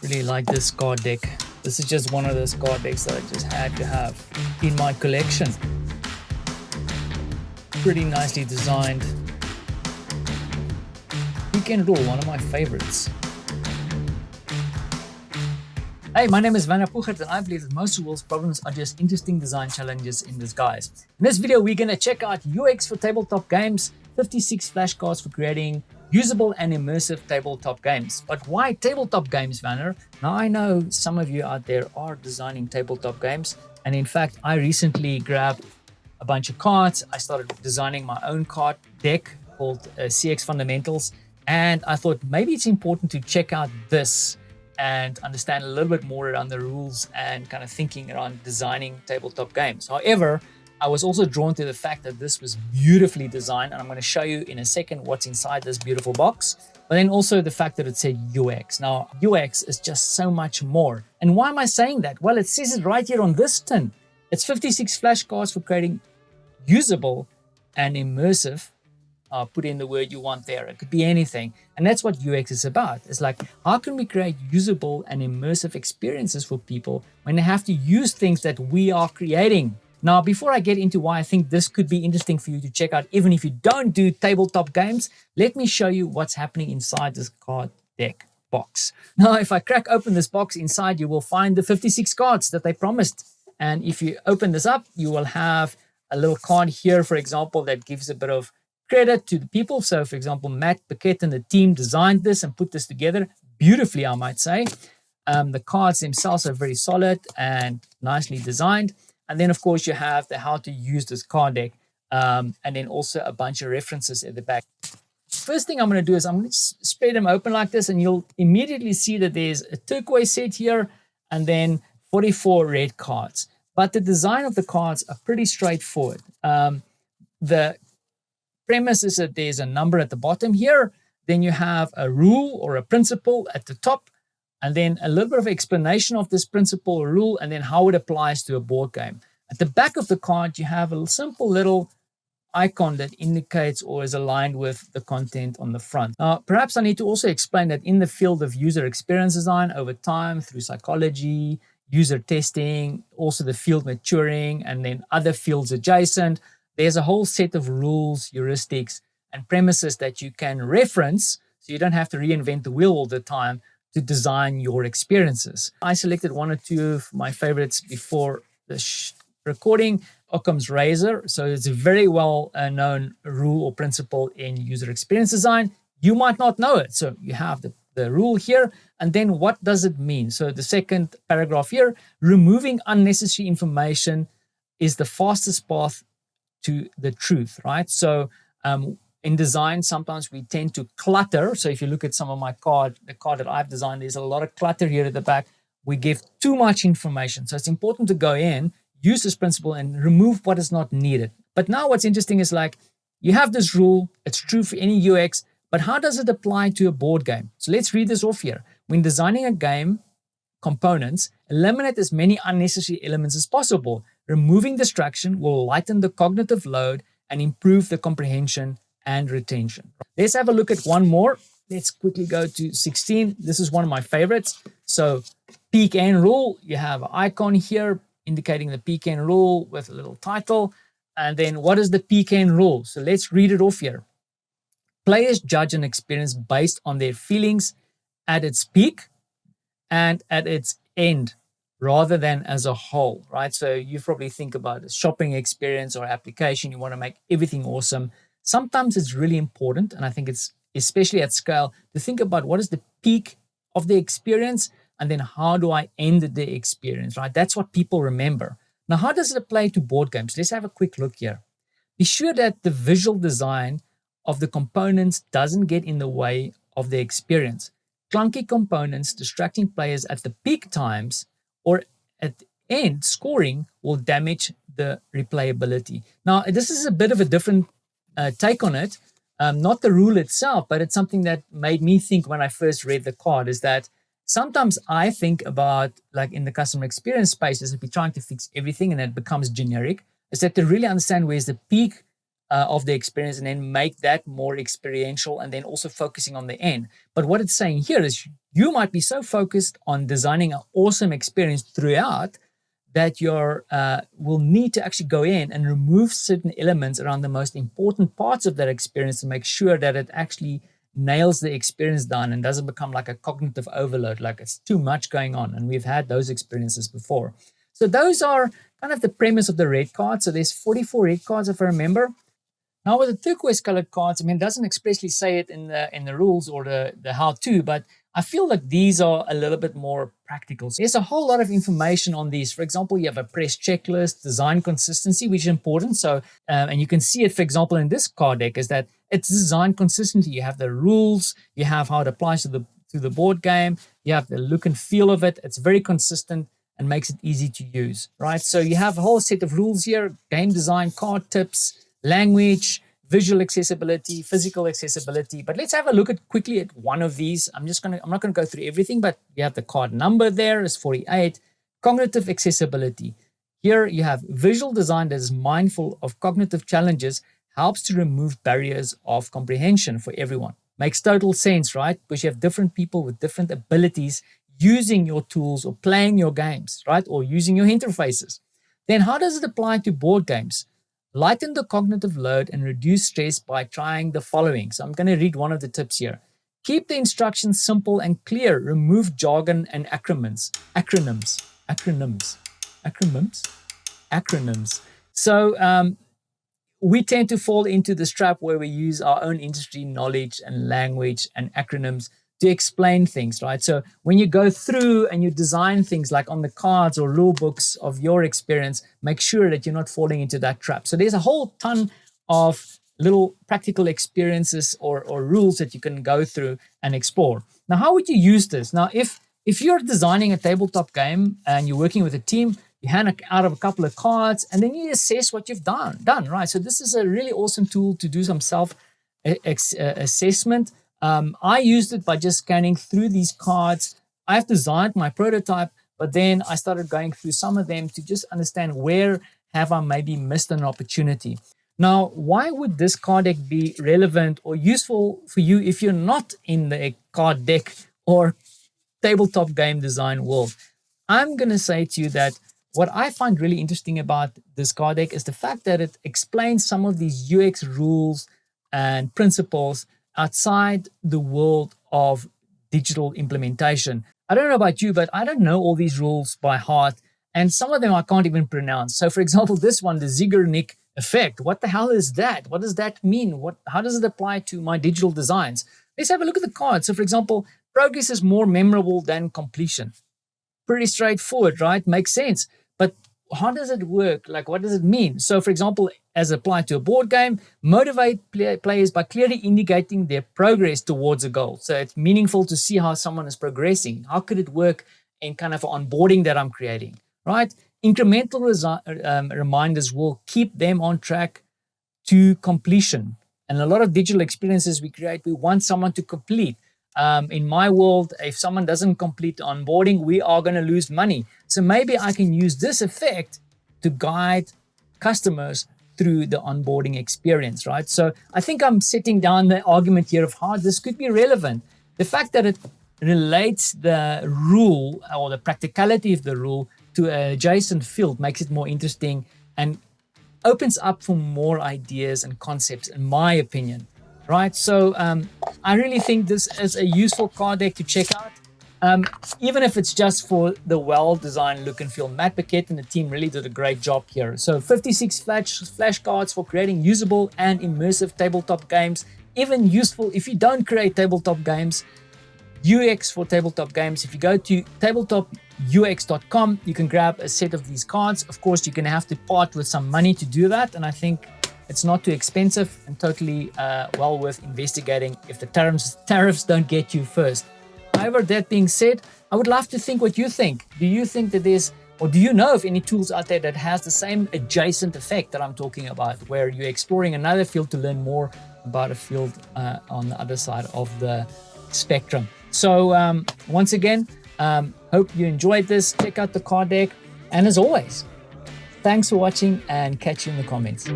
Really like this card deck. This is just one of those card decks that I just had to have in my collection. Pretty nicely designed. Pick and roll, one of my favorites. Hey, my name is Matt Paquette, and I believe that most rules problems are just interesting design challenges in disguise. In this video, we're going to check out UX for tabletop games, 56 flashcards for creating usable and immersive tabletop games. But why tabletop games, Vanner? Now, I know some of you out there are designing tabletop games, and in fact, I recently grabbed a bunch of cards. I started designing my own card deck called CX Fundamentals, and I thought maybe it's important to check out this and understand a little bit more around the rules and kind of thinking around designing tabletop games. However, I was also drawn to the fact that this was beautifully designed, and I'm going to show you in a second what's inside this beautiful box, but then also the fact that it said UX. Now, UX is just so much more. And why am I saying that? Well, it says it right here on this tin. It's 56 flashcards for creating usable and immersive. Put in the word you want there. It could be anything. And that's what UX is about. It's like, how can we create usable and immersive experiences for people when they have to use things that we are creating? Now, before I get into why I think this could be interesting for you to check out, even if you don't do tabletop games, let me show you what's happening inside this card deck box. Now, if I crack open this box, inside you will find the 56 cards that they promised. And if you open this up, you will have a little card here, for example, that gives a bit of credit to the people. So, for example, Matt Paquette and the team designed this and put this together beautifully, I might say. The cards themselves are very solid and nicely designed. And then, of course, you have the how to use this card deck, and then also a bunch of references at the back. First thing I'm going to do is I'm going to spread them open like this, and you'll immediately see that there's a turquoise set here and then 44 red cards. But the design of the cards are pretty straightforward. The premise is that there's a number at the bottom here, then you have a rule or a principle at the top, and then a little bit of explanation of this principle or rule, and then how it applies to a board game. At the back of the card, you have a simple little icon that indicates or is aligned with the content on the front. Now, perhaps I need to also explain that in the field of user experience design over time, through psychology, user testing, also the field maturing, and then other fields adjacent, there's a whole set of rules, heuristics, and premises that you can reference, so you don't have to reinvent the wheel all the time to design your experiences. I selected one or two of my favorites before the recording. Occam's razor. So it's a very well-known rule or principle in user experience design. You might not know it. So you have the rule here, and then what does it mean? So the second paragraph here, removing unnecessary information is the fastest path to the truth, right? So in design, sometimes we tend to clutter. So if you look at some of my the card that I've designed, there's a lot of clutter here at the back. We give too much information. So it's important to go in, use this principle, and remove what is not needed. But now what's interesting is like, you have this rule, it's true for any UX, but how does it apply to a board game? So let's read this off here. When designing a game components, eliminate as many unnecessary elements as possible. Removing distraction will lighten the cognitive load and improve the comprehension and retention. Let's have a look at one more. Let's quickly go to 16. This is one of my favorites. So peak end rule, you have an icon here indicating the peak end rule with a little title. And then what is the peak end rule? So let's read it off here. Players judge an experience based on their feelings at its peak and at its end, rather than as a whole, right? So you probably think about a shopping experience or application. You want to make everything awesome. Sometimes it's really important, and I think it's especially at scale, to think about what is the peak of the experience, and then how do I end the experience, right? That's what people remember. Now, how does it apply to board games? Let's have a quick look here. Be sure that the visual design of the components doesn't get in the way of the experience. Clunky components distracting players at the peak times or at the end scoring will damage the replayability. Now, this is a bit of a different take on it. Not the rule itself, but it's something that made me think when I first read the card, is that sometimes I think about, like in the customer experience spaces, if we're trying to fix everything and it becomes generic, is that to really understand where's the peak of the experience and then make that more experiential and then also focusing on the end. But what it's saying here is you might be so focused on designing an awesome experience throughout that you will need to actually go in and remove certain elements around the most important parts of that experience to make sure that it actually nails the experience down and doesn't become like a cognitive overload, like it's too much going on. And we've had those experiences before. So those are kind of the premise of the red card. So there's 44 red cards, if I remember. Now with the turquoise colored cards, I mean, it doesn't expressly say it in the rules or the how-to, but I feel like these are a little bit more practical. So there's a whole lot of information on these. For example, you have a press checklist, design consistency, which is important. So, and you can see it, for example, in this card deck, is that it's designed consistently. You have the rules, you have how it applies to the board game, you have the look and feel of it. It's very consistent and makes it easy to use, right? So you have a whole set of rules here: game design, card tips, language, visual accessibility, physical accessibility. But let's have a look quickly at one of these. I'm not gonna go through everything, but you have the card number there is 48. Cognitive accessibility. Here you have visual design that is mindful of cognitive challenges, helps to remove barriers of comprehension for everyone. Makes total sense, right? Because you have different people with different abilities using your tools or playing your games, right? Or using your interfaces. Then how does it apply to board games? Lighten the cognitive load and reduce stress by trying the following. So I'm going to read one of the tips here. Keep the instructions simple and clear. Remove jargon and acronyms. So we tend to fall into this trap where we use our own industry knowledge and language and acronyms to explain things, right? So when you go through and you design things like on the cards or rule books of your experience, make sure that you're not falling into that trap. So there's a whole ton of little practical experiences or rules that you can go through and explore. Now, how would you use this? Now, if you're designing a tabletop game and you're working with a team, you hand out a couple of cards and then you assess what you've done, right? So this is a really awesome tool to do some self-assessment. I used it by just scanning through these cards. I've designed my prototype, but then I started going through some of them to just understand where have I maybe missed an opportunity. Now, why would this card deck be relevant or useful for you if you're not in the card deck or tabletop game design world? I'm going to say to you that what I find really interesting about this card deck is the fact that it explains some of these UX rules and principles outside the world of digital implementation. I don't know about you, but I don't know all these rules by heart, and some of them I can't even pronounce. So for example, this one, the Zeigarnik effect, what the hell is that? What does that mean? How does it apply to my digital designs? Let's have a look at the cards. So for example, progress is more memorable than completion. Pretty straightforward, right? Makes sense. But how does it work? Like, what does it mean? So for example, as applied to a board game, motivate players by clearly indicating their progress towards a goal. So it's meaningful to see how someone is progressing. How could it work in kind of onboarding that I'm creating, right? Incremental reminders will keep them on track to completion. And a lot of digital experiences we create, we want someone to complete. In my world, if someone doesn't complete onboarding, we are going to lose money. So maybe I can use this effect to guide customers through the onboarding experience, right? So I think I'm setting down the argument here of how this could be relevant. The fact that it relates the rule or the practicality of the rule to an adjacent field makes it more interesting and opens up for more ideas and concepts, in my opinion, right? So I really think this is a useful card deck to check out. Even if it's just for the well-designed look and feel. Matt Paquette and the team really did a great job here. So 56 flashcards for creating usable and immersive tabletop games. Even useful if you don't create tabletop games. UX for tabletop games. If you go to tabletopux.com, you can grab a set of these cards. Of course, you're going to have to part with some money to do that. And I think it's not too expensive and totally well worth investigating if the tariffs don't get you first. However, that being said, I would love to think what you think. Do you think that there's, or do you know of any tools out there that has the same adjacent effect that I'm talking about, where you're exploring another field to learn more about a field on the other side of the spectrum? So once again, hope you enjoyed this. Check out the card deck. And as always, thanks for watching and catch you in the comments.